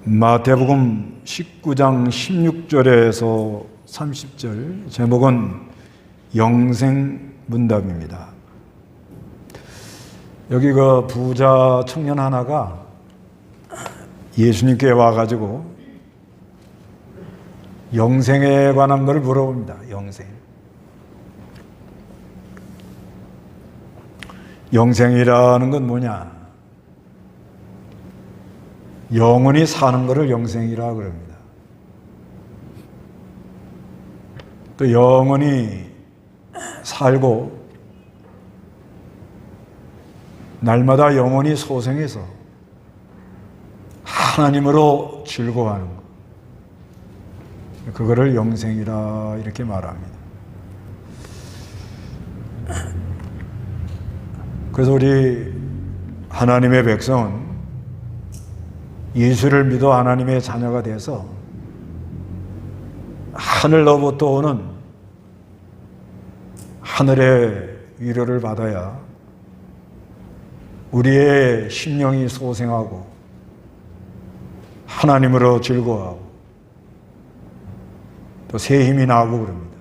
마태복음 19장 16절에서 30절, 제목은 영생문답입니다. 여기 그 부자 청년 하나가 예수님께 와가지고 영생에 관한 걸 물어봅니다. 영생이라는 건 뭐냐? 영원히 사는 것을 영생이라고 그럽니다. 또 영원히 살고 날마다 영원히 소생해서 하나님으로 즐거워하는 것, 그거를 영생이라 이렇게 말합니다. 그래서 우리 하나님의 백성은 예수를 믿어 하나님의 자녀가 돼서 하늘로부터 오는 하늘의 위로를 받아야 우리의 심령이 소생하고 하나님으로 즐거워하고 또 새 힘이 나고 그럽니다.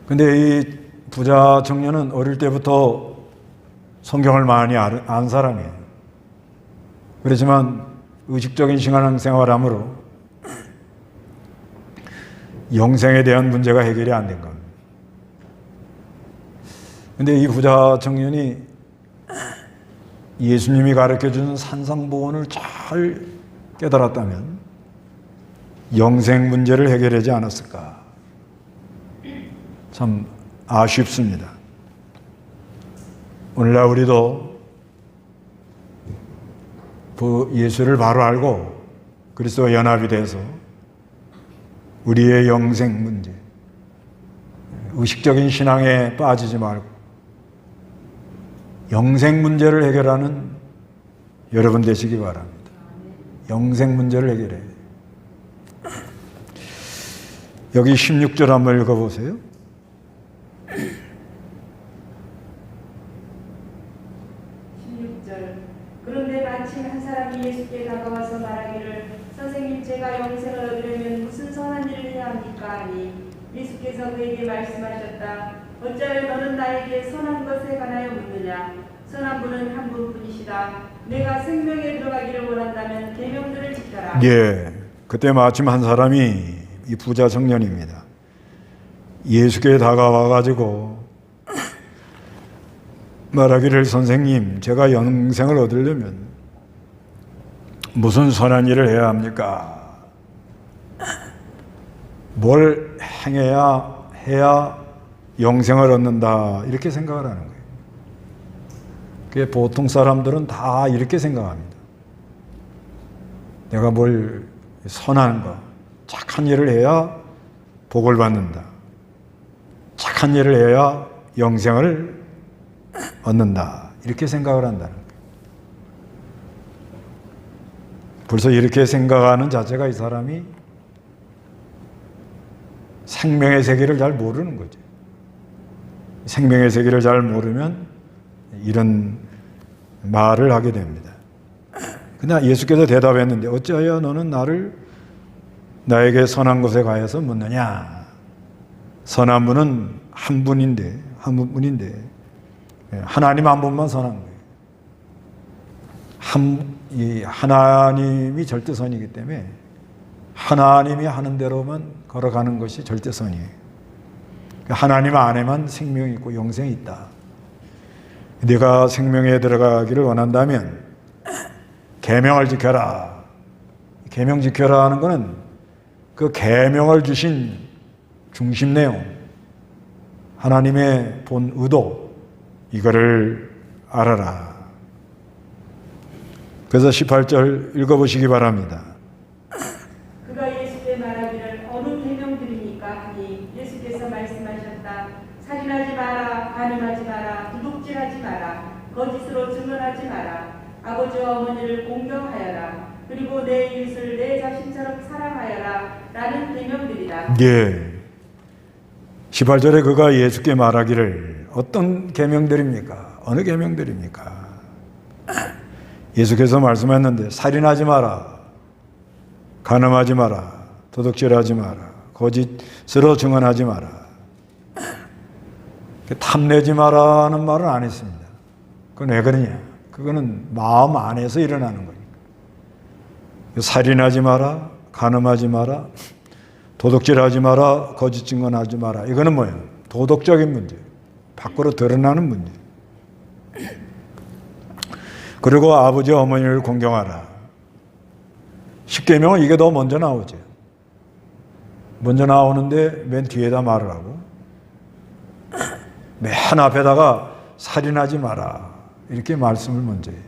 근데 이 부자 청년은 어릴 때부터 성경을 많이 안 사람이에요. 그렇지만 의식적인 신앙생활함으로 영생에 대한 문제가 해결이 안 된 겁니다. 근데 이 부자 청년이 예수님이 가르쳐주는 산상보훈을 잘 깨달았다면 영생 문제를 해결하지 않았을까? 참 아쉽습니다. 오늘날 우리도 그 예수를 바로 알고 그리스도와 연합이 돼서 우리의 영생 문제, 의식적인 신앙에 빠지지 말고 영생 문제를 해결하는 여러분 되시기 바랍니다. 영생 문제를 해결해야 돼요. 여기 16절 한번 읽어보세요. 그런데 마침 한 사람이 예수께 다가와서 말하기를, 선생님, 제가 영생을 얻으려면 무슨 선한 일을 해야 합니까? 하니 예수께서 그에게 말씀하셨다. 어찌하여 너는 나에게 선한 것에 관하여 묻느냐? 선한 분은 한 분뿐이시다. 내가 생명에 들어가기를 원한다면 계명들을 지켜라. 그때 마침 한 사람이, 이 부자 청년입니다, 예수께 다가와가지고 말하기를, 선생님, 제가 영생을 얻으려면 무슨 선한 일을 해야 합니까? 뭘 해야 영생을 얻는다, 이렇게 생각을 하는 거예요. 그게 보통 사람들은 다 이렇게 생각합니다. 내가 뭘 선한 거, 착한 일을 해야 복을 받는다, 착한 일을 해야 영생을 얻는다, 이렇게 생각을 한다는 거예요. 벌써 이렇게 생각하는 자체가 이 사람이 생명의 세계를 잘 모르는 거죠. 생명의 세계를 잘 모르면 이런 말을 하게 됩니다. 그냥 예수께서 대답했는데, 어찌하여 너는 나에게 선한 것에 관해서 묻느냐? 선한 분은 한 분인데 하나님 한 분만 선한 거예요. 하나님이 절대선이기 때문에 하나님이 하는 대로만 걸어가는 것이 절대선이에요. 하나님 안에만 생명이 있고 영생이 있다. 네가 생명에 들어가기를 원한다면 계명을 지켜라. 계명 지켜라 하는 것은 그 계명을 주신 중심 내용, 하나님의 본 의도, 이거를 알아라. 그래서 18절 읽어보시기 바랍니다. 그가 예수께 말하기를, 어느 계명들입니까? 하니 예수께서 말씀하셨다. 살인하지 마라, 간음하지 마라, 도둑질하지 마라, 거짓으로 증언하지 마라, 아버지와 어머니를 공경하여라, 그리고 내 이웃을 내 자신처럼 사랑하여라 라는 계명들이다. 18절에 그가 예수께 말하기를, 어떤 계명들입니까? 어느 계명들입니까? 예수께서 말씀했는데 살인하지 마라, 간음하지 마라, 도둑질하지 마라, 거짓으로 증언하지 마라, 탐내지 마라는 말은 안 했습니다. 그건 왜 그러냐? 그거는 마음 안에서 일어나는 거니까. 살인하지 마라, 간음하지 마라, 도둑질하지 마라, 거짓 증언하지 마라. 이거는 뭐예요? 도덕적인 문제, 밖으로 드러나는 문제. 그리고 아버지 어머니를 공경하라. 십계명은 이게 더 먼저 나오죠. 먼저 나오는데 맨 뒤에다 말을 하고 맨 앞에다가 살인하지 마라 이렇게 말씀을 먼저 해요.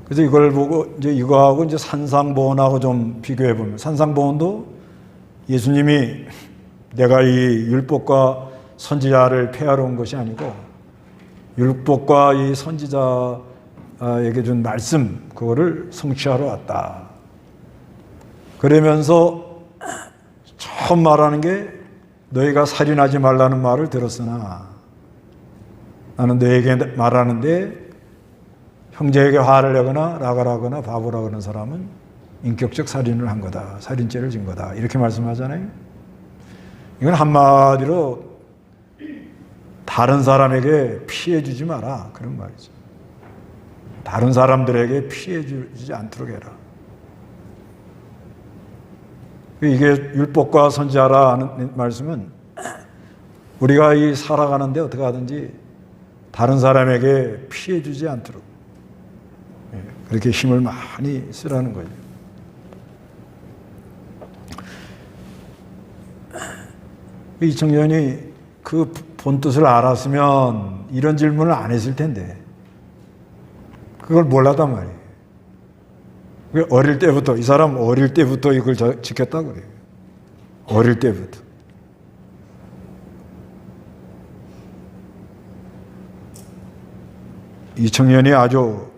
그래서 이걸 보고 이제 이거하고 이제 산상보훈하고 좀 비교해 보면, 산상보훈도 예수님이 내가 이 율법과 선지자를 폐하러 온 것이 아니고 율법과 이 선지자에게 준 말씀 그거를 성취하러 왔다. 그러면서 처음 말하는 게 너희가 살인하지 말라는 말을 들었으나 나는 너에게 말하는데 형제에게 화를 내거나 라가라거나 바보라 그러는 사람은 인격적 살인을 한 거다. 살인죄를 진 거다. 이렇게 말씀하잖아요. 이건 한마디로 다른 사람에게 피해 주지 마라. 그런 말이죠. 다른 사람들에게 피해 주지 않도록 해라. 이게 율법과 선지자라는 말씀은 우리가 이 살아가는데 어떻게 하든지 다른 사람에게 피해 주지 않도록 그렇게 힘을 많이 쓰라는 거죠. 이 청년이 그 본뜻을 알았으면 이런 질문을 안 했을 텐데 그걸 몰랐단 말이에요. 어릴 때부터, 이 사람 어릴 때부터 이걸 지켰다고 그래요. 어릴 때부터. 이 청년이 아주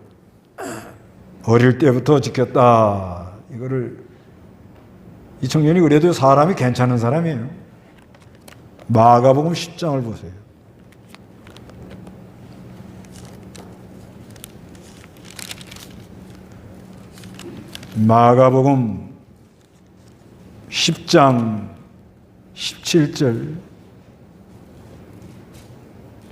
어릴 때부터 지켰다. 이 청년이 그래도 사람이 괜찮은 사람이에요. 마가복음 10장을 보세요. 마가복음 10장 17절.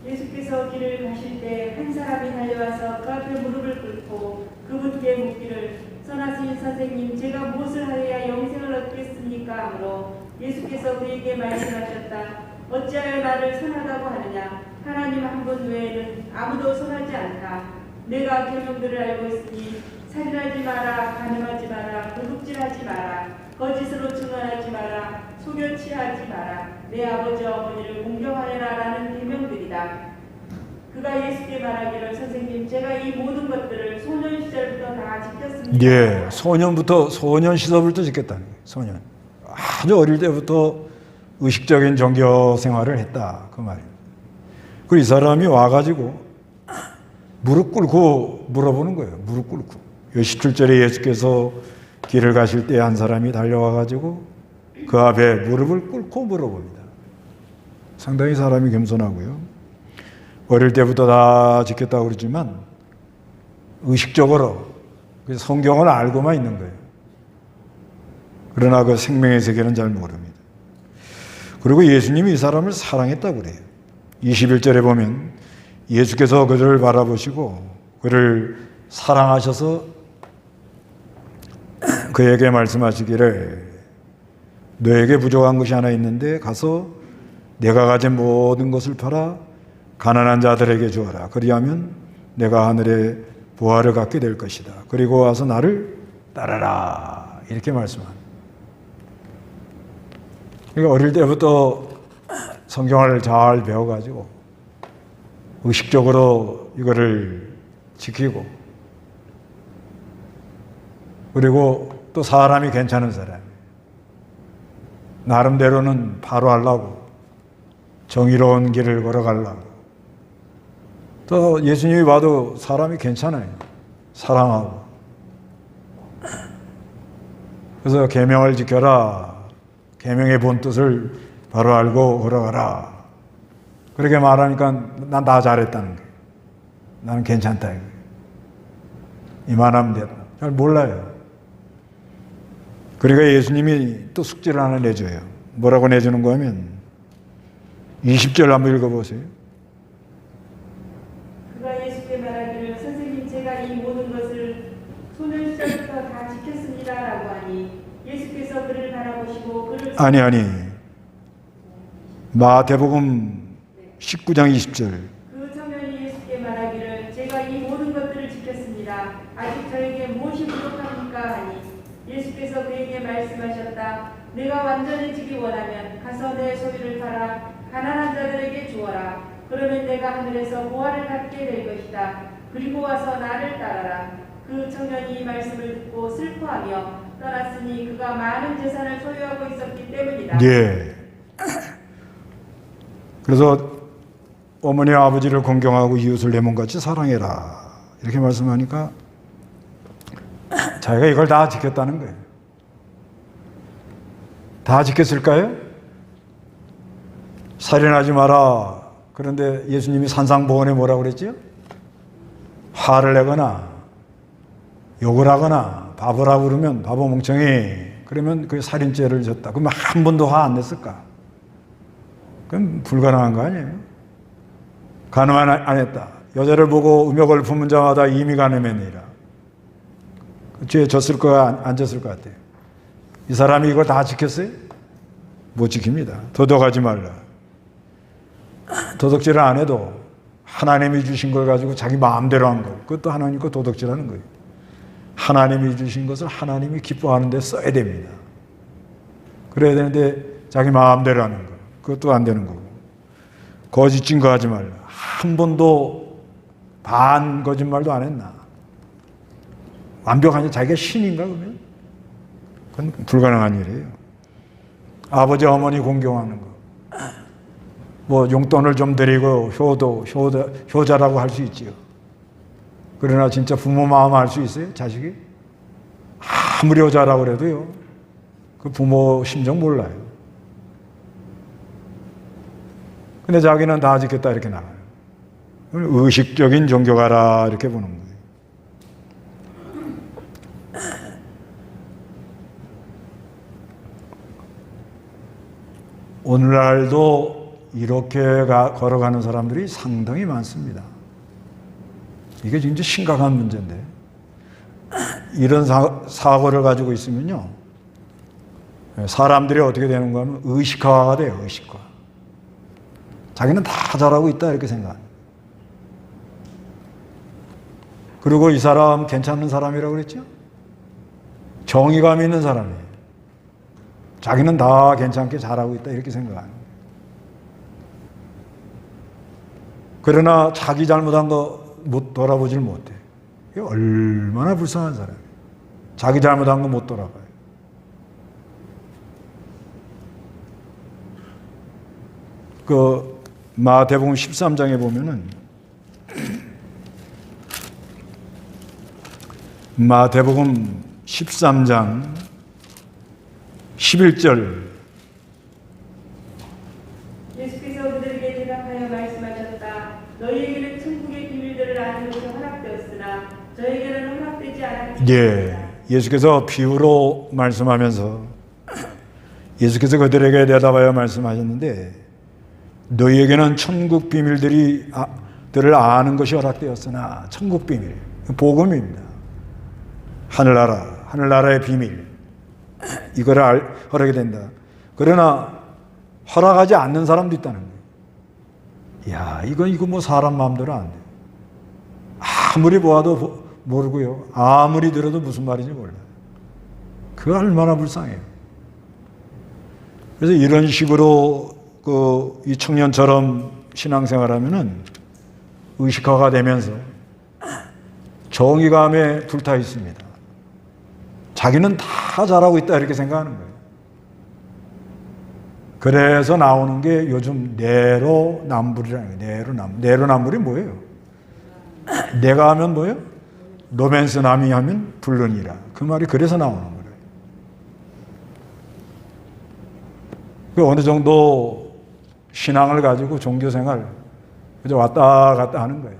예수께서 길을 가실 때 한 사람이 달려와서 그 앞에 무릎을 꿇고 그분께 묻기를 선하신 선생님 제가 무엇을 하여야 영생을 얻겠습니까? 하므로 예수께서 그에게 말씀하셨다. 어찌하여 나를 선하다고 하느냐? 하나님 한 분 외에는 아무도 선하지 않다. 내가 계명들을 알고 있으니 살인하지 마라, 간음하지 마라, 도둑질하지 마라, 거짓으로 증언하지 마라, 속여 취하지 마라, 내 아버지 어머니를 공경하여라 라는 계명들이다. 그가 예수께 말하기를 선생님 제가 이 모든 것들을 소년 시절부터 다 지켰습니다. 예, 소년 시절부터 지켰다는 거예요. 소년. 아주 어릴 때부터 의식적인 종교 생활을 했다. 그 말이에요. 그리고 이 사람이 와가지고 무릎 꿇고 물어보는 거예요. 무릎 꿇고. 17절에 예수께서 길을 가실 때 한 사람이 달려와가지고 그 앞에 무릎을 꿇고 물어봅니다. 상당히 사람이 겸손하고요. 어릴 때부터 다 지켰다고 그러지만 의식적으로 성경을 알고만 있는 거예요. 그러나 그 생명의 세계는 잘 모릅니다. 그리고 예수님이 이 사람을 사랑했다고 그래요. 21절에 보면 예수께서 그를 바라보시고 그를 사랑하셔서 그에게 말씀하시기를 너에게 부족한 것이 하나 있는데 가서 내가 가진 모든 것을 팔아 가난한 자들에게 주어라. 그리하면 내가 하늘에 부활을 갖게 될 것이다. 그리고 와서 나를 따라라. 이렇게 말씀합니다. 그러니까 어릴 때부터 성경을 잘 배워가지고 의식적으로 이거를 지키고 그리고 또 사람이 괜찮은 사람 나름대로는 바로 하려고 정의로운 길을 걸어가려고 또 예수님이 봐도 사람이 괜찮아요. 사랑하고 그래서 계명을 지켜라. 계명의 본뜻을 바로 알고 걸어가라. 그렇게 말하니까 난 다 잘했다는 거예요. 나는 괜찮다. 이만하면 됐다. 잘 몰라요. 그러니까 예수님이 또 숙제를 하나 내줘요. 뭐라고 내주는 거 하면 20절 한번 읽어보세요. 그가 예수께 말하기를 선생님 제가 이 모든 것을 소년 시절부터 다 지켰습니다라고 하니 예수께서 그를 바라보시고 그를 아니 마태복음 19장 20절. 그 청년이 예수께 말하기를 제가 이 모든 것들을 지켰습니다. 아직 저에게 무엇이 부족합니까? 하니 예수께서 그에게 말씀하셨다. 내가 완전해지기 원하면 가서 내 소유를 팔아 가난한 자들에게 주어라. 그러면 내가 하늘에서 보화를 갖게 될 것이다. 그리고 와서 나를 따라라. 그 청년이 이 말씀을 듣고 슬퍼하며 떠났으니 그가 많은 재산을 소유하고 있었기 때문이다. 예. 그래서 어머니 아버지를 공경하고 이웃을 내 몸같이 사랑해라. 이렇게 말씀하니까 자기가 이걸 다 지켰다는 거예요. 다 지켰을까요? 살인하지 마라. 그런데 예수님이 산상보원에 뭐라고 그랬죠? 화를 내거나 욕을 하거나 바보라고 그러면 바보 멍청이 그러면 그 살인죄를 졌다. 그럼 한 번도 화 안 냈을까? 그럼 불가능한 거 아니에요? 간음 안 했다. 여자를 보고 음욕을 품은 자마다 이미 간음했느니라. 그 죄에 졌을 거야 안 졌을 것 같아요? 이 사람이 이걸 다 지켰어요? 못 지킵니다. 도덕하지 말라. 도덕질을 안 해도 하나님이 주신 걸 가지고 자기 마음대로 한 거. 그것도 하나님 거 도덕질하는 거예요. 하나님이 주신 것을 하나님이 기뻐하는 데 써야 됩니다. 그래야 되는데 자기 마음대로 하는 거. 그것도 안 되는 거고. 거짓 증거하지 말라. 한 번도 반 거짓말도 안 했나? 완벽하니 자기가 신인가 그러면? 그건 불가능한 일이에요. 아버지 어머니 공경하는 거. 뭐 용돈을 좀 드리고 효자라고 할 수 있지요. 그러나 진짜 부모 마음 알 수 있어요? 자식이? 아무리 효자라고 그래도요. 그 부모 심정 몰라요. 근데 자기는 다 지켰다 이렇게 나가요. 의식적인 종교가라 이렇게 보는 거예요. 오늘날도 이렇게 걸어가는 사람들이 상당히 많습니다. 이게 진짜 심각한 문제인데 이런 사고를 가지고 있으면요 사람들이 어떻게 되는 거면 의식화가 돼요. 의식화. 자기는 다 잘하고 있다 이렇게 생각합니다. 그리고 이 사람 괜찮은 사람이라고 그랬죠? 정의감 있는 사람이에요. 자기는 다 괜찮게 잘하고 있다 이렇게 생각하는 거예요. 그러나 자기 잘못한 거 못 돌아보질 못해. 이게 얼마나 불쌍한 사람이에요. 자기 잘못한 거 못 돌아봐요. 그 마태복음 13장에 보면은 마태복음 13장 11절 예수께서 그들에게 대답하여 말씀하셨다. 너희에게는 천국의 비밀들을 아는 것이 허락되었으나 저에게는 허락되지 않았기 예, 예수께서 비유로 말씀하면서 예수께서 그들에게 대답하여 말씀하셨는데 너희에게는 천국 비밀들을 아는 것이 허락되었으나 천국 비밀, 복음입니다. 하늘나라의 비밀 이거를 허락이 된다. 그러나 허락하지 않는 사람도 있다는 거예요. 야, 이거 뭐 사람 마음대로 안 돼. 아무리 보아도 모르고요. 아무리 들어도 무슨 말인지 몰라요. 그거 얼마나 불쌍해요. 그래서 이런 식으로 이 청년처럼 신앙생활하면은 의식화가 되면서 정의감에 불타 있습니다. 자기는 다 잘하고 있다 이렇게 생각하는 거예요. 그래서 나오는 게 요즘 내로남불이라는 거예요. 내로남불이 뭐예요? 내가 하면 뭐예요? 노맨스 남이 하면 불른이라. 그 말이 그래서 나오는 거예요. 그 어느 정도 신앙을 가지고 종교생활 그저 왔다 갔다 하는 거예요.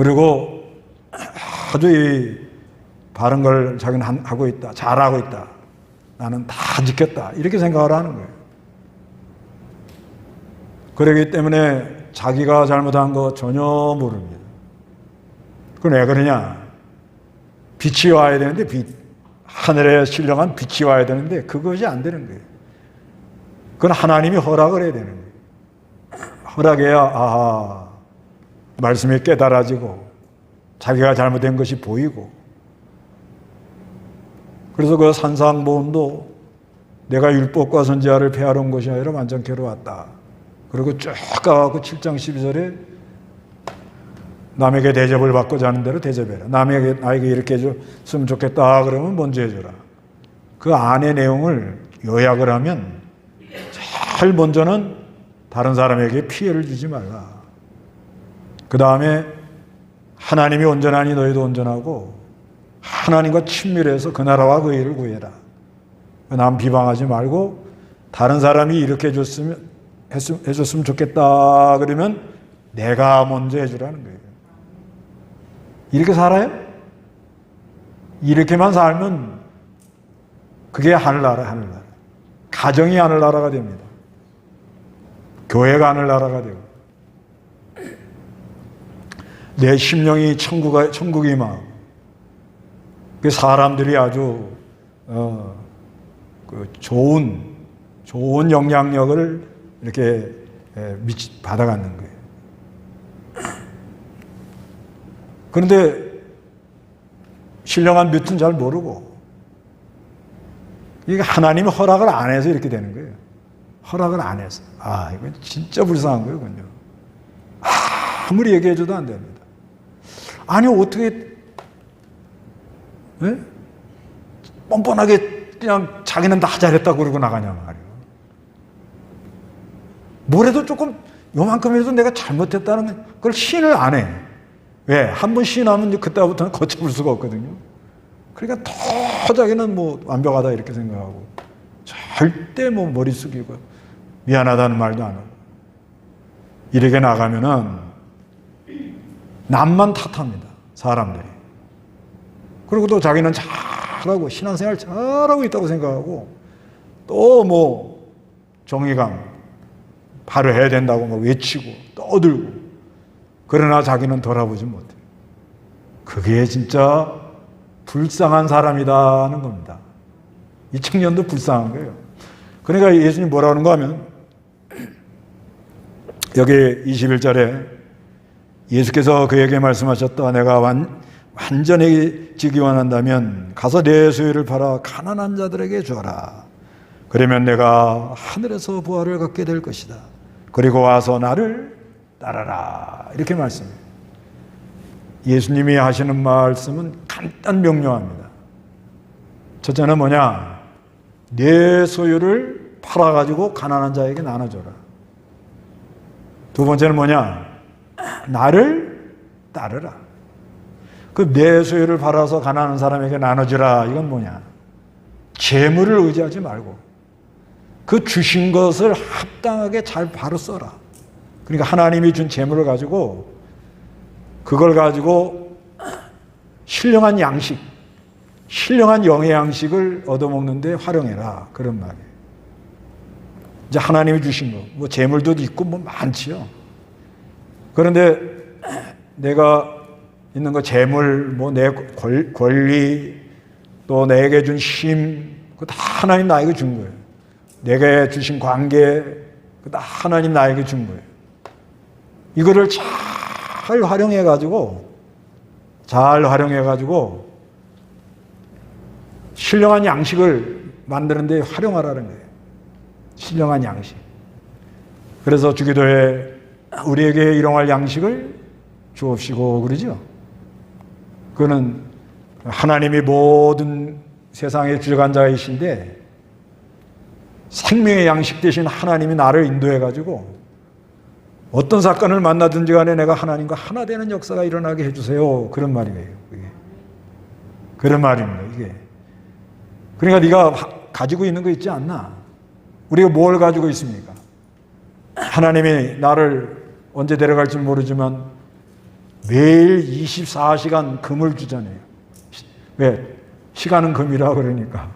그리고 아주 이 바른 걸 자기는 하고 있다. 잘하고 있다. 나는 다 지켰다. 이렇게 생각을 하는 거예요. 그렇기 때문에 자기가 잘못한 거 전혀 모릅니다. 그건 왜 그러냐? 빛이 와야 되는데 하늘에 신령한 빛이 와야 되는데 그것이 안 되는 거예요. 그건 하나님이 허락을 해야 되는 거예요. 허락해야 말씀이 깨달아지고 자기가 잘못된 것이 보이고. 그래서 그 산상보험도 내가 율법과 선지자를 폐하러 온 것이 아니라 완전케로 왔다. 그리고 쭉 가고 7장 12절에 남에게 대접을 받고자 하는 대로 대접해라. 나에게 이렇게 해줬으면 좋겠다 그러면 먼저 해줘라. 그 안의 내용을 요약을 하면 제일 먼저는 다른 사람에게 피해를 주지 말라. 그 다음에 하나님이 온전하니 너희도 온전하고 하나님과 친밀해서 그 나라와 그 일을 구해라. 남 비방하지 말고 다른 사람이 이렇게 해줬으면 좋겠다 그러면 내가 먼저 해주라는 거예요. 이렇게 살아요? 이렇게만 살면 그게 하늘나라. 가정이 하늘나라가 됩니다. 교회가 하늘나라가 되고 내 심령이 천국이 마음. 그 사람들이 아주 좋은 영향력을 이렇게 받아가는 거예요. 그런데 신령한 밑은 잘 모르고 이게 하나님이 허락을 안 해서 이렇게 되는 거예요. 허락을 안 해서. 이건 진짜 불쌍한 거예요, 그건요. 아무리 얘기해줘도 안 됩니다. 아니, 어떻게, 뻔뻔하게 그냥 자기는 다 잘했다고 그러고 나가냐 말이에요. 뭐래도 조금 요만큼이라도 내가 잘못했다는 걸 시인을 안 해. 왜? 한 번 시인하면 그때부터는 걷잡을 수가 없거든요. 그러니까 더 자기는 완벽하다 이렇게 생각하고 절대 머리 숙이고 미안하다는 말도 안 하고 이렇게 나가면은 남만 탓합니다. 사람들이. 그리고 또 자기는 잘하고 신앙생활 잘하고 있다고 생각하고 또 정의감 바로 해야 된다고 외치고 떠들고 그러나 자기는 돌아보지 못해요. 그게 진짜 불쌍한 사람이다는 겁니다. 이 청년도 불쌍한 거예요. 그러니까 예수님 뭐라고 하는가 하면 여기 21절에 예수께서 그에게 말씀하셨다. 내가 완전해지기 원한다면 가서 내 소유를 팔아 가난한 자들에게 주어라. 그러면 내가 하늘에서 부활을 갖게 될 것이다. 그리고 와서 나를 따라라. 이렇게 말씀해요. 예수님이 하시는 말씀은 간단 명료합니다. 첫째는 뭐냐? 내 소유를 팔아가지고 가난한 자에게 나눠줘라. 두 번째는 뭐냐? 나를 따르라. 그 내 소유를 팔아서 가난한 사람에게 나눠주라. 이건 뭐냐? 재물을 의지하지 말고 그 주신 것을 합당하게 잘 바로 써라. 그러니까 하나님이 준 재물을 가지고 그걸 가지고 신령한 양식, 신령한 영의 양식을 얻어먹는 데 활용해라. 그런 말이에요. 이제 하나님이 주신 거, 재물도 있고 많지요. 그런데 내가 있는 거 재물, 내 권리, 또 내게 준 힘, 그거 다 하나님 나에게 준 거예요. 내게 주신 관계, 그거 다 하나님 나에게 준 거예요. 이거를 잘 활용해가지고 신령한 양식을 만드는 데 활용하라는 거예요. 신령한 양식. 그래서 주기도에 우리에게 일용할 양식을 주옵시고 그러죠. 그거는 하나님이 모든 세상의 주관자이신데 생명의 양식 대신 하나님이 나를 인도해가지고 어떤 사건을 만나든지 간에 내가 하나님과 하나 되는 역사가 일어나게 해주세요. 그런 말이에요. 그게. 그런 말입니다. 이게. 그러니까 네가 가지고 있는 거 있지 않나? 우리가 뭘 가지고 있습니까? 하나님이 나를 언제 데려갈지 모르지만 매일 24시간 금을 주잖아요. 왜? 시간은 금이라 그러니까.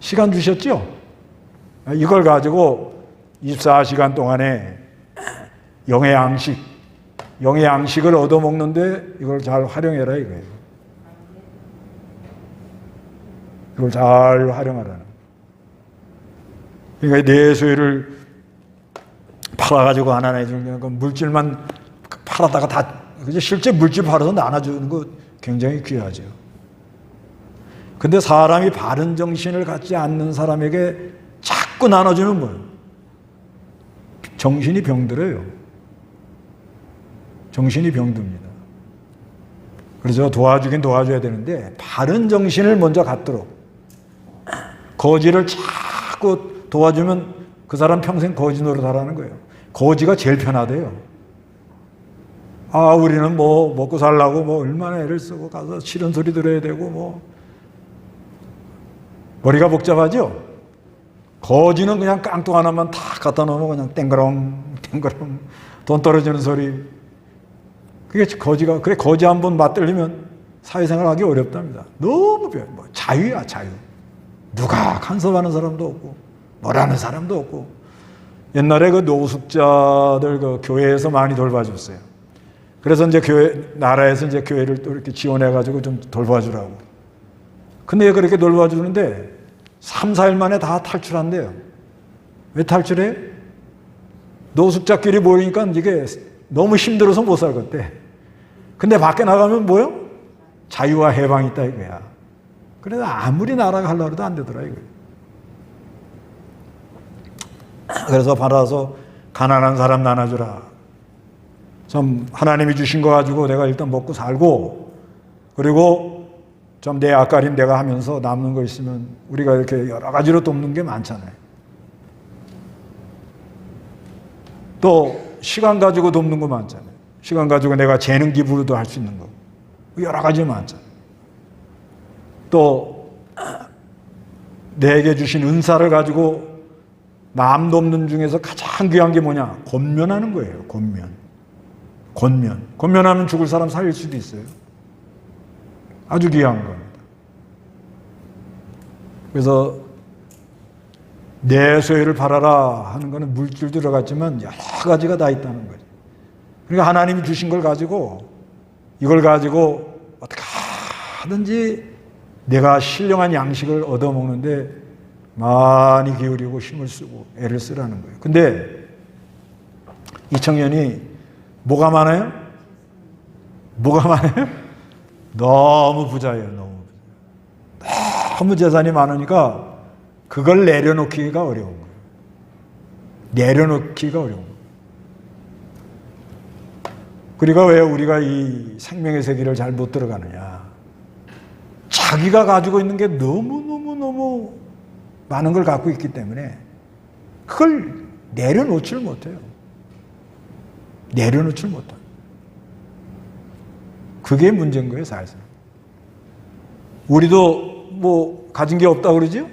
시간 주셨죠? 이걸 가지고 24시간 동안에 영의 양식을 얻어먹는데 이걸 잘 활용해라 이거예요. 이걸 잘 활용하라는. 그러니까 내 소유를 팔아가지고 하나 해주는 그 물질만 팔아다가 다, 그죠? 실제 물질 팔아서 나눠주는 거 굉장히 귀하죠. 근데 사람이 바른 정신을 갖지 않는 사람에게 자꾸 나눠주면 뭐예요? 정신이 병들어요. 정신이 병듭니다. 그래서 도와주긴 도와줘야 되는데 바른 정신을 먼저 갖도록, 거지를 자꾸 도와주면 그 사람 평생 거지 노릇하라는 거예요. 거지가 제일 편하대요. 아, 우리는 뭐 먹고 살라고 뭐 얼마나 애를 쓰고 가서 싫은 소리 들어야 되고 뭐 머리가 복잡하죠? 거지는 그냥 깡통 하나만 탁 갖다 놓으면 그냥 땡그렁 돈 떨어지는 소리. 그게 거지가, 그래, 거지 한번 맞들리면 사회생활 하기 어렵답니다. 너무 뭐 자유야, 자유. 누가 간섭하는 사람도 없고 뭐라는 사람도 없고. 옛날에 그 노숙자들 그 교회에서 많이 돌봐줬어요. 그래서 이제 나라에서 이제 교회를 또 이렇게 지원해가지고 좀 돌봐주라고. 근데 그렇게 돌봐주는데 3, 4일 만에 다 탈출한대요. 왜 탈출해? 노숙자끼리 모이니까 이게 너무 힘들어서 못 살겠대. 근데 밖에 나가면 뭐요? 자유와 해방이 있다 이거야. 그래서 아무리 나라가 하려고 해도 안 되더라 이거야. 그래서 받아서 가난한 사람 나눠주라. 좀 하나님이 주신 거 가지고 내가 일단 먹고 살고, 그리고 좀 내 앞가림 내가 하면서 남는 거 있으면 우리가 이렇게 여러 가지로 돕는 게 많잖아요. 또 시간 가지고 돕는 거 많잖아요. 시간 가지고 내가 재능 기부로도 할 수 있는 거 여러 가지 많잖아요. 또 내게 주신 은사를 가지고 남 돕는 중에서 가장 귀한 게 뭐냐? 권면하는 거예요. 권면하면 죽을 사람 살릴 수도 있어요. 아주 귀한 겁니다. 그래서 내 소유를 팔아라 하는 것은 물질 들어갔지만 여러 가지가 다 있다는 거죠. 그러니까 하나님이 주신 걸 가지고, 이걸 가지고 어떻게 하든지 내가 신령한 양식을 얻어먹는데 많이 기울이고 힘을 쓰고 애를 쓰라는 거예요. 근데 이 청년이 뭐가 많아요? 너무 부자예요. 너무 재산이 많으니까 그걸 내려놓기가 어려운 거예요. 그러니까 왜 우리가 이 생명의 세계를 잘 못 들어가느냐? 자기가 가지고 있는 게 너무 많은 걸 갖고 있기 때문에 그걸 내려놓지를 못해요. 그게 문제인 거예요, 사실은. 우리도 뭐 가진 게 없다고 그러죠?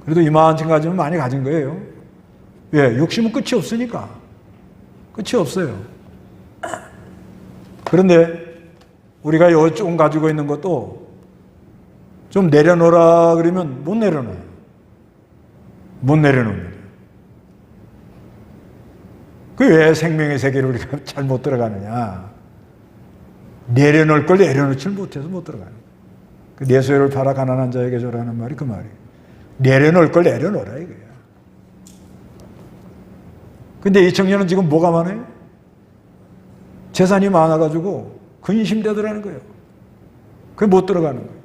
그래도 이만큼 가지면 많이 가진 거예요. 왜? 욕심은 끝이 없으니까. 끝이 없어요. 그런데 우리가 조금 가지고 있는 것도 좀 내려놓으라 그러면 못 내려놓습니다. 그 왜 생명의 세계를 우리가 잘 못 들어가느냐? 내려놓을 걸 내려놓지 못해서 못 들어가는 거예요. 내 소유를 팔아 가난한 자에게 줘라는 말이 그 말이에요. 내려놓을 걸 내려놓으라 이거야. 근데 이 청년은 지금 뭐가 많아요? 재산이 많아가지고 근심되더라는 거예요. 그게 못 들어가는 거예요.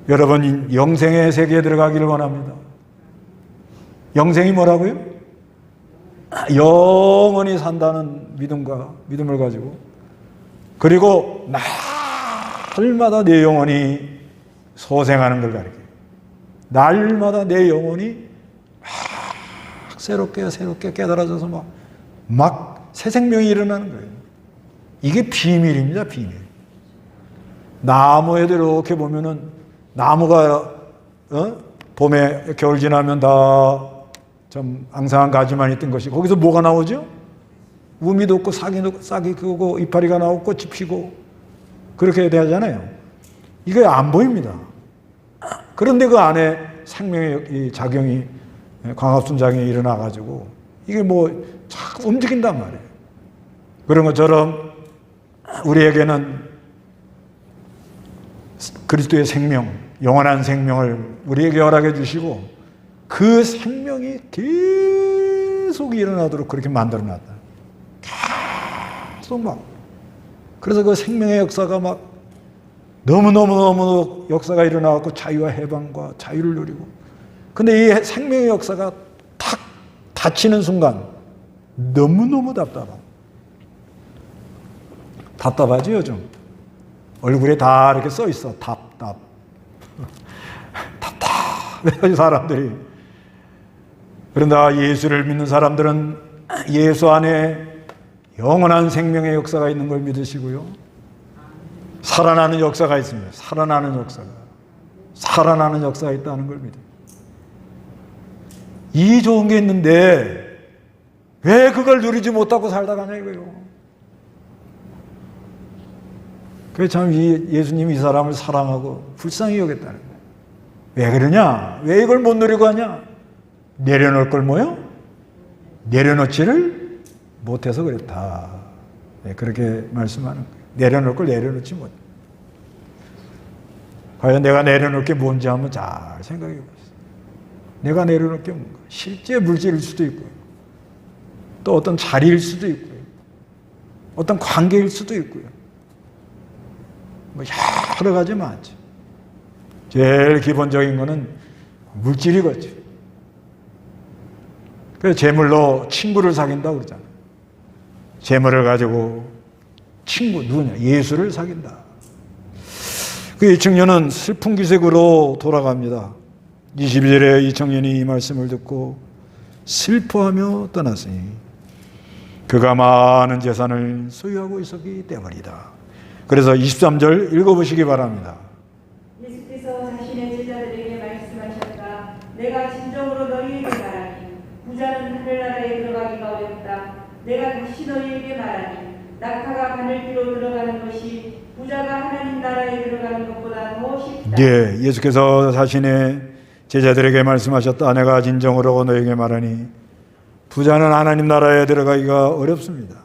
여러분, 영생의 세계에 들어가기를 원합니다. 영생이 뭐라고요? 영원히 산다는 믿음을 가지고, 그리고 날마다 내 영혼이 소생하는 걸 가리켜요. 날마다 내 영혼이 막 새롭게 깨달아져서 막 새 생명이 일어나는 거예요. 이게 비밀입니다, 비밀. 나무에도 이렇게 보면은 나무가 봄에 겨울 지나면 다 좀 앙상한 가지만 있던 것이 거기서 뭐가 나오죠? 우미도 없고 싹이 크고 이파리가 나오고 꽃이 피고 그렇게 되잖아요. 이게 안 보입니다. 그런데 그 안에 생명의 이 작용이 광합순작용이 일어나가지고 이게 뭐 자꾸 움직인단 말이에요. 그런 것처럼 우리에게는 그리스도의 생명, 영원한 생명을 우리에게 허락해 주시고 그 생명이 계속 일어나도록 그렇게 만들어놨다. 계속 막. 그래서 그 생명의 역사가 막 너무너무 역사가 일어나고 자유와 해방과 자유를 누리고. 근데 이 생명의 역사가 탁 닫히는 순간 너무너무 답답하지 요즘. 얼굴에 다 이렇게 써 있어. 답답해요 사람들이. 그런다 예수를 믿는 사람들은 예수 안에 영원한 생명의 역사가 있는 걸 믿으시고요. 살아나는 역사가 있습니다. 살아나는 역사가 있다는 걸 믿어요. 이 좋은 게 있는데 왜 그걸 누리지 못하고 살다 가냐 이거예요. 그래서 참 예수님이 이 사람을 사랑하고 불쌍히 여겼다는 거예요. 왜 그러냐? 왜 이걸 못 누리고 하냐? 내려놓을 걸 뭐요? 내려놓지를 못해서 그랬다. 네, 그렇게 말씀하는 거예요. 내려놓을 걸 내려놓지 못. 과연 내가 내려놓을 게 뭔지 한번 잘 생각해 보세요. 내가 내려놓을 게 뭔가. 실제 물질일 수도 있고요. 또 어떤 자리일 수도 있고요. 어떤 관계일 수도 있고요. 뭐 여러 가지 많죠. 제일 기본적인 거는 물질이겠죠. 그래서 재물로 친구를 사귄다고 그러잖아요. 재물을 가지고 친구, 누구냐? 예수를 사귄다. 그 이 청년은 슬픈 기색으로 돌아갑니다. 22절에 이 청년이 이 말씀을 듣고 슬퍼하며 떠났으니 그가 많은 재산을 소유하고 있었기 때문이다. 그래서 23절 읽어보시기 바랍니다. 예수께서 자신의 제자들에게 말씀하셨다. 내가 진정으로 너희에게 말하니 부자는 하늘나라에 들어가기가 어렵다. 내가 다시 너희에게 말하니 낙타가 바늘귀로 들어가는 것이 부자가 하나님 나라에 들어가는 것보다 더 쉽다. 예, 예수께서 자신의 제자들에게 말씀하셨다. 내가 진정으로 너희에게 말하니 부자는 하나님 나라에 들어가기가 어렵습니다.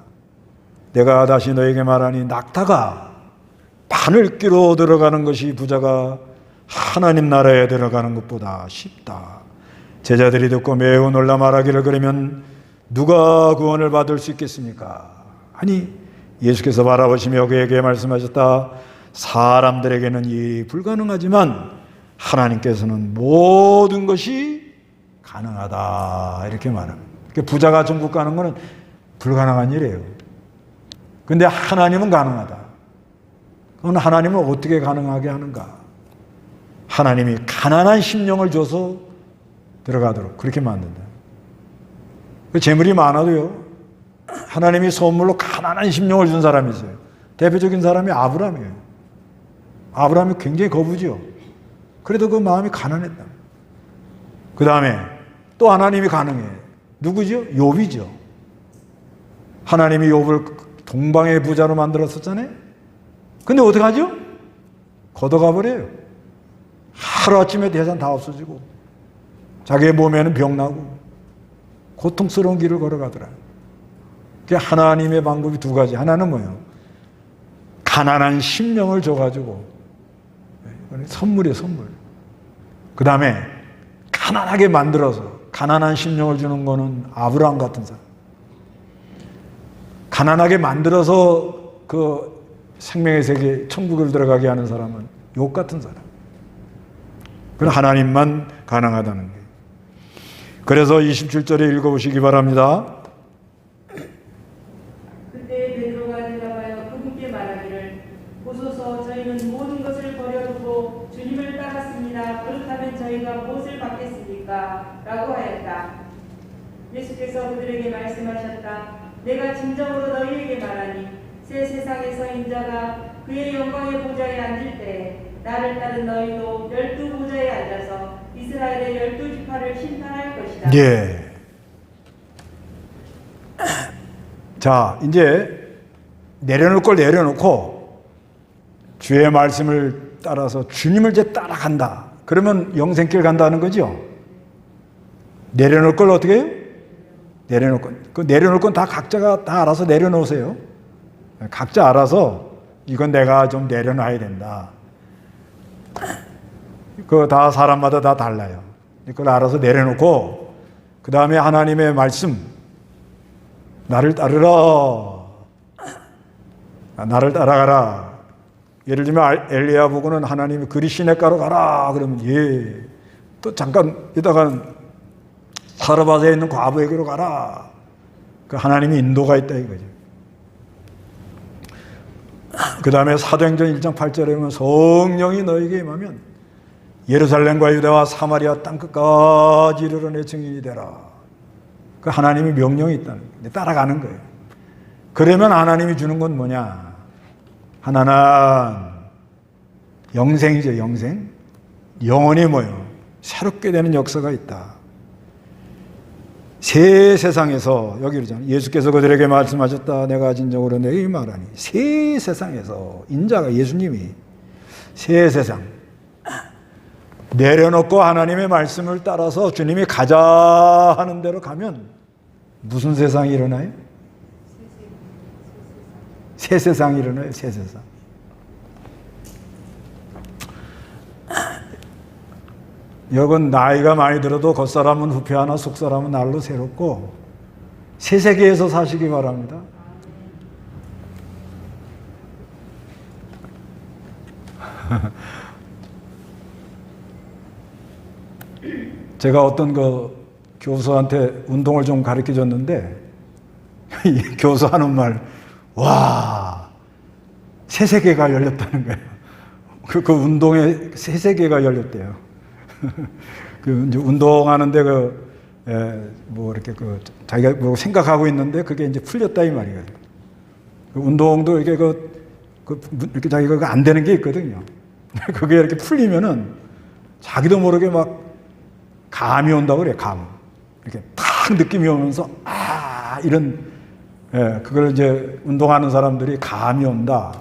내가 다시 너희에게 말하니 낙타가 바늘귀로 들어가는 것이 부자가 하나님 나라에 들어가는 것보다 쉽다. 제자들이 듣고 매우 놀라 말하기를 그러면 누가 구원을 받을 수 있겠습니까? 아니 예수께서 바라보시며 그에게 말씀하셨다. 사람들에게는 이 불가능하지만 하나님께서는 모든 것이 가능하다. 이렇게 말합니다. 부자가 천국 가는 것은 불가능한 일이에요. 근데 하나님은 가능하다. 그건 하나님은 어떻게 가능하게 하는가? 하나님이 가난한 심령을 줘서 들어가도록 그렇게 만든다. 재물이 많아도요. 하나님이 선물로 가난한 심령을 준 사람이 있어요. 대표적인 사람이 아브라함이에요. 아브라함이 굉장히 거부죠. 그래도 그 마음이 가난했다. 그 다음에 또 하나님이 가능해. 누구죠? 욥이죠. 하나님이 욥을 동방의 부자로 만들었었잖아요. 근데 어떡하죠? 걷어가 버려요. 하루아침에 재산 다 없어지고 자기의 몸에는 병나고 고통스러운 길을 걸어가더라. 하나님의 방법이 두 가지. 하나는 뭐예요? 가난한 심령을 줘가지고 선물이에요, 선물. 그 다음에 가난하게 만들어서 가난한 심령을 주는 거는 아브라함 같은 사람. 가난하게 만들어서 그 생명의 세계 천국을 들어가게 하는 사람은 욥 같은 사람. 그건 하나님만 가능하다는 거예요. 그래서 27절에 읽어보시기 바랍니다. 그때 베드로가 대답하여 그분께 말하기를 보소서 저희는 모든 것을 버려두고 주님을 따랐습니다. 그렇다면 저희가 무엇을 받겠습니까? 라고 하였다. 예수께서 그들에게 말씀하셨다. 내가 진정으로 너희에게 말하니 새 세상에서 인자가 그의 영광의 보좌에 앉을 때 나를 따른 너희도 12 보좌에 앉아서 이스라엘의 12 지파를 심판할 것이다. 예. 자, 이제 내려놓을 걸 내려놓고 주의 말씀을 따라서 주님을 이제 따라간다. 그러면 영생길 간다는 거죠. 내려놓을 걸 어떻게 해요? 내려놓을 건. 그 내려놓을 건 다 각자가 다 알아서 내려놓으세요. 각자 알아서 이건 내가 좀 내려놔야 된다. 그거 다 사람마다 다 달라요. 그걸 알아서 내려놓고 그 다음에 하나님의 말씀 나를 따르라. 나를 따라가라. 예를 들면 엘리야 보고는 하나님이 그리 시냇가로 가라. 그러면 예. 또 잠깐 이따가 사르밧에 있는 과부에게로 가라. 그 하나님이 인도가 있다 이거죠. 그 다음에 사도행전 1장 8절에 보면 성령이 너에게 임하면 예루살렘과 유대와 사마리아 땅끝까지 이르러 내 증인이 되라. 그 하나님이 명령이 있다는 거예요. 따라가는 거예요. 그러면 하나님이 주는 건 뭐냐? 하나는 영생이죠. 영생. 영원히 뭐요? 새롭게 되는 역사가 있다. 새 세상에서 여기 그러잖아요. 예수께서 그들에게 말씀하셨다. 내가 진정으로 너에게 말하니 새 세상에서 인자가 예수님이 새 세상 내려놓고 하나님의 말씀을 따라서 주님이 가자 하는 대로 가면 무슨 세상이 일어나요? 새 세상이 일어나요. 새 세상. 여건 나이가 많이 들어도 겉사람은 후패하나 속사람은 날로 새롭고 새 세계에서 사시기 바랍니다. 제가 어떤 그 교수한테 운동을 좀 가르쳐 줬는데 이 교수 하는 말, 와, 새 세계가 열렸다는 거예요. 그 운동에 새 세계가 열렸대요. 그 이제 운동하는데 뭐 이렇게 자기가 뭐 생각하고 있는데 그게 이제 풀렸다 이 말이에요. 그 운동도 이게 이렇게 자기가 안 되는 게 있거든요. 그게 이렇게 풀리면은 자기도 모르게 막 감이 온다고 그래요. 감. 이렇게 탁 느낌이 오면서 이런 그걸 이제 운동하는 사람들이 감이 온다.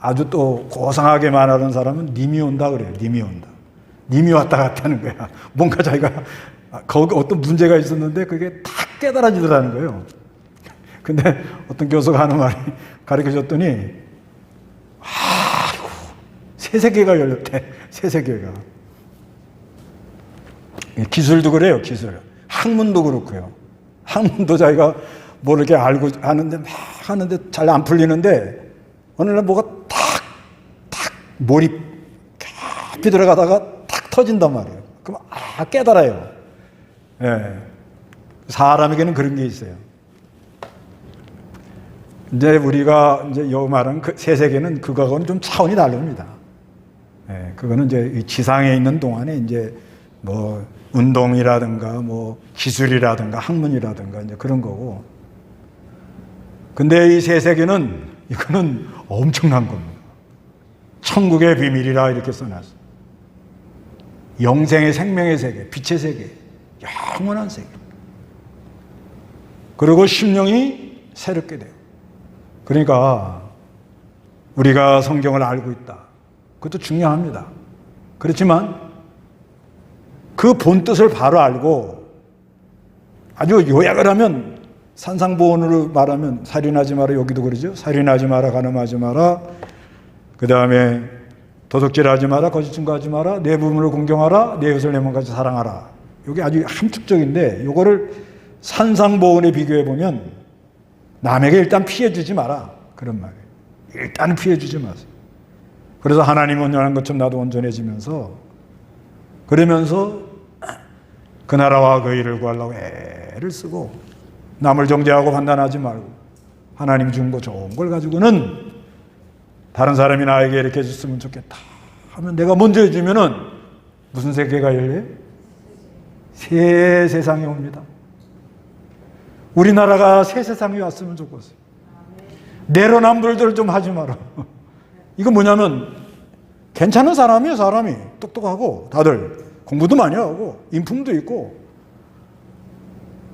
아주 또 고상하게 말하는 사람은 님이 온다 그래요. 님이 온다. 님이 왔다 갔다는 거야. 뭔가 자기가 거기 어떤 문제가 있었는데 그게 탁 깨달아지더라는 거예요. 근데 어떤 교수가 하는 말이 가르쳐 줬더니 아이고 새 세계가 열렸대. 새 세계가. 기술도 그래요. 기술. 학문도 그렇고요. 학문도 자기가 뭐 이렇게 알고 하는데 막 하는데 잘 안 풀리는데 어느 날 뭐가 탁 몰입 깊이 들어가다가 탁 터진단 말이에요. 그럼 깨달아요. 예. 사람에게는 그런 게 있어요. 이제 우리가 이제 요 말은 새 세계는 그거하고는 좀 차원이 다릅니다. 예. 그거는 이제 이 지상에 있는 동안에 이제 뭐 운동이라든가 뭐 기술이라든가 학문이라든가 이제 그런 거고. 근데 이 새 세계는 이거는 엄청난 겁니다. 천국의 비밀이라 이렇게 써놨어요. 영생의 생명의 세계, 빛의 세계, 영원한 세계. 그리고 심령이 새롭게 돼요. 그러니까 우리가 성경을 알고 있다. 그것도 중요합니다. 그렇지만 그 본뜻을 바로 알고 아주 요약을 하면 산상보원으로 말하면 살인하지 마라. 여기도 그러죠. 살인하지 마라. 간음하지 마라. 그 다음에 도둑질하지 마라. 거짓 증거하지 마라. 내 부모를 공경하라. 내 이웃을 내 몸같이 사랑하라. 이게 아주 함축적인데 이거를 산상보원에 비교해 보면 남에게 일단 피해 주지 마라. 그런 말이에요. 일단 피해 주지 마세요. 그래서 하나님 온전한 것처럼 나도 온전해지면서 그러면서 그 나라와 그 일을 구하려고 애를 쓰고 남을 정죄하고 판단하지 말고 하나님 준 거 좋은 걸 가지고는 다른 사람이 나에게 이렇게 해줬으면 좋겠다 하면 내가 먼저 해주면은 무슨 세계가 열려요? 새 세상이 옵니다. 우리나라가 새 세상이 왔으면 좋겠어요. 내로남불들 좀 하지 마라. 이거 뭐냐면 괜찮은 사람이에요. 사람이 똑똑하고 다들 공부도 많이 하고 인품도 있고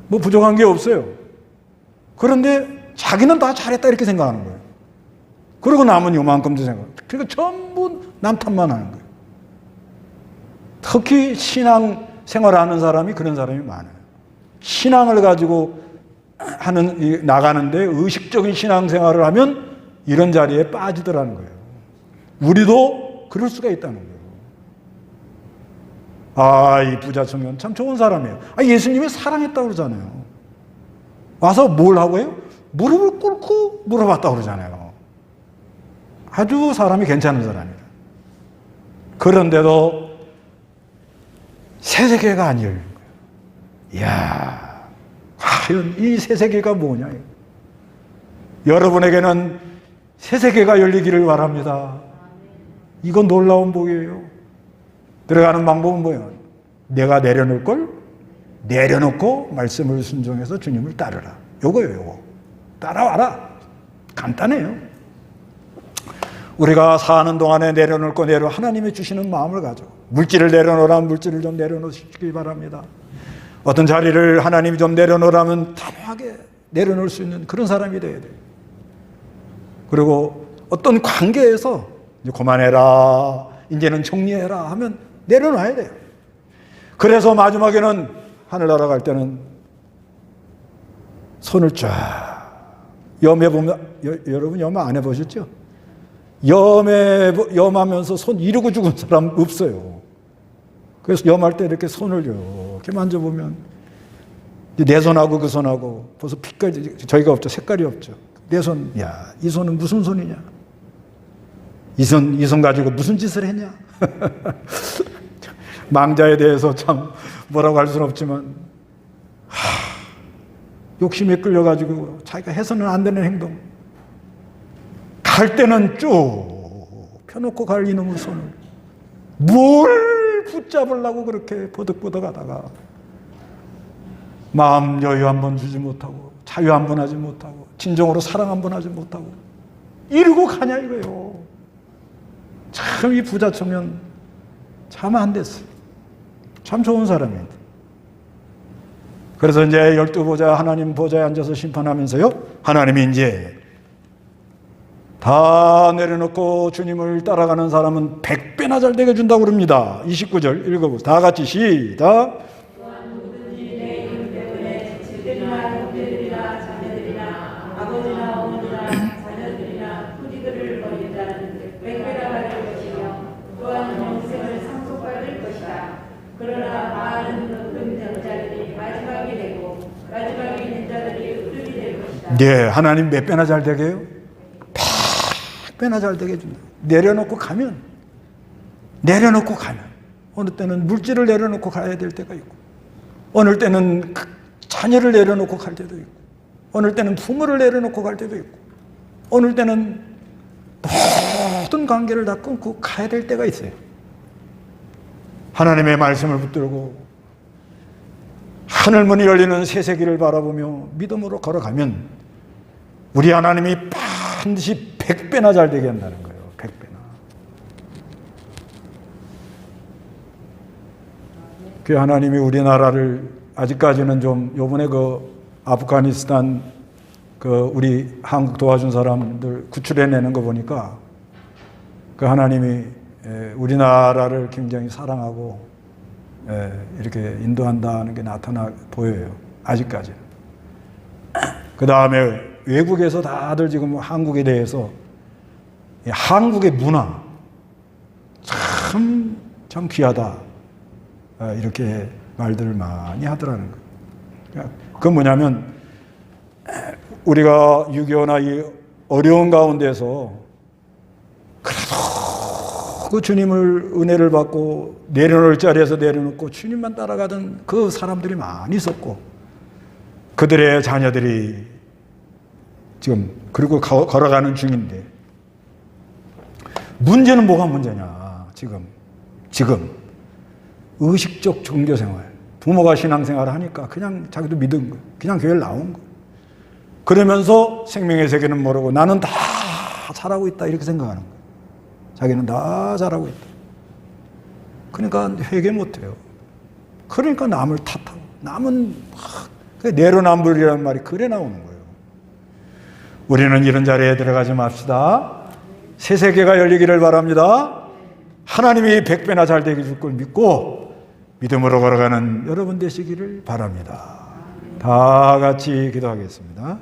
뭐 부족한 게 없어요. 그런데 자기는 다 잘했다 이렇게 생각하는 거예요. 그리고 남은 요만큼도 생각. 그러니까 전부 남 탓만 하는 거예요. 특히 신앙 생활하는 사람이 그런 사람이 많아요. 신앙을 가지고 나가는데 의식적인 신앙 생활을 하면 이런 자리에 빠지더라는 거예요. 우리도 그럴 수가 있다는 거예요. 아, 이 부자 청년 참 좋은 사람이에요. 아, 예수님이 사랑했다고 그러잖아요. 와서 뭘 하고 해요? 무릎을 꿇고 물어봤다고 그러잖아요. 아주 사람이 괜찮은 사람이에요. 그런데도 새세계가 안 열린 거예요. 이야, 과연 이 새세계가 뭐냐. 여러분에게는 새세계가 열리기를 바랍니다. 이건 놀라운 복이에요. 들어가는 방법은 뭐예요? 내가 내려놓을 걸 내려놓고 말씀을 순종해서 주님을 따르라. 요거예요, 요거. 따라와라. 간단해요. 우리가 사는 동안에 내려놓을 거 하나님이 주시는 마음을 가지고 물질을 내려놓으라면 물질을 좀 내려놓으시기 바랍니다. 어떤 자리를 하나님이 좀 내려놓으라면 단호하게 내려놓을 수 있는 그런 사람이 돼야 돼요. 그리고 어떤 관계에서 이제 그만해라, 이제는 정리해라 하면 내려놔야 돼요. 그래서 마지막에는 하늘나라 갈 때는 손을 쫙 염해보면, 여러분 염 안 해보셨죠? 염하면서 손 이러고 죽은 사람 없어요. 그래서 염할 때 이렇게 손을 이렇게 만져보면 내 손하고 그 손하고 벌써 피까지 저희가 없죠. 색깔이 없죠. 내 손, 야, 이 손은 무슨 손이냐? 이 손 가지고 무슨 짓을 했냐? 망자에 대해서 참 뭐라고 할 수는 없지만 욕심에 끌려가지고 자기가 해서는 안 되는 행동. 갈 때는 쭉 펴놓고 갈 이놈의 손을 뭘 붙잡으려고 그렇게 버덕버덕 하다가 마음 여유 한번 주지 못하고 자유 한번 하지 못하고 진정으로 사랑 한번 하지 못하고 이러고 가냐 이거예요. 참 이 부자 청년 참 안 됐어요. 참 좋은 사람인데. 그래서 이제 12보좌 하나님 보좌에 앉아서 심판하면서요, 하나님이 이제 다 내려놓고 주님을 따라가는 사람은 100배나 잘 되게 준다고 그럽니다. 29절 읽어보세요. 다 같이 시작. 또한 누구든지 내 이름 때문에 집들이나 형제들이나 자녀들이나 아버지나 어머니나 자녀들이나 후지들을 버린 자는 100배나 받을 것이며 또한 영생을 상속받을 것이다. 그러나 많은 높은 자들이 마지막이 되고 마지막에 있는 자들이 으뜸이 될 것이다. 네, 하나님 몇 배나 잘 되게 해요? 100배나 잘 되게 해준다. 내려놓고 가면 어느 때는 물질을 내려놓고 가야 될 때가 있고 어느 때는 자녀를 내려놓고 갈 때도 있고 어느 때는 부모를 내려놓고 갈 때도 있고 어느 때는 모든 관계를 다 끊고 가야 될 때가 있어요. 하나님의 말씀을 붙들고 하늘문이 열리는 새세기를 바라보며 믿음으로 걸어가면 우리 하나님이 반드시 100배나 잘 되게 한다는 거예요. 100배나. 그 하나님이 우리나라를 아직까지는 좀 요번에 그 아프가니스탄 그 우리 한국 도와준 사람들 구출해내는 거 보니까 그 하나님이 우리나라를 굉장히 사랑하고 이렇게 인도한다는 게 보여요. 아직까지는. 그 다음에 외국에서 다들 지금 한국에 대해서 한국의 문화 참 귀하다 이렇게 말들을 많이 하더라는 거예요. 그건 뭐냐면 우리가 6.25나 이 어려운 가운데서 그래도 그 주님을 은혜를 받고 내려놓을 자리에서 내려놓고 주님만 따라가던 그 사람들이 많이 있었고 그들의 자녀들이 지금 그리고 걸어가는 중인데 문제는 뭐가 문제냐? 지금 의식적 종교생활, 부모가 신앙생활을 하니까 그냥 자기도 믿은 거, 그냥 교회를 나온 거. 그러면서 생명의 세계는 모르고 나는 다 잘하고 있다 이렇게 생각하는 거예요. 자기는 다 잘하고 있다. 그러니까 회개 못해요. 그러니까 남을 탓하고, 남은 막, 내로남불이라는 말이 그래 나오는 거예요. 우리는 이런 자리에 들어가지 맙시다. 새 세계가 열리기를 바랍니다. 하나님이 100배나 잘 되게 줄 걸 믿고 믿음으로 걸어가는 여러분 되시기를 바랍니다. 다 같이 기도하겠습니다.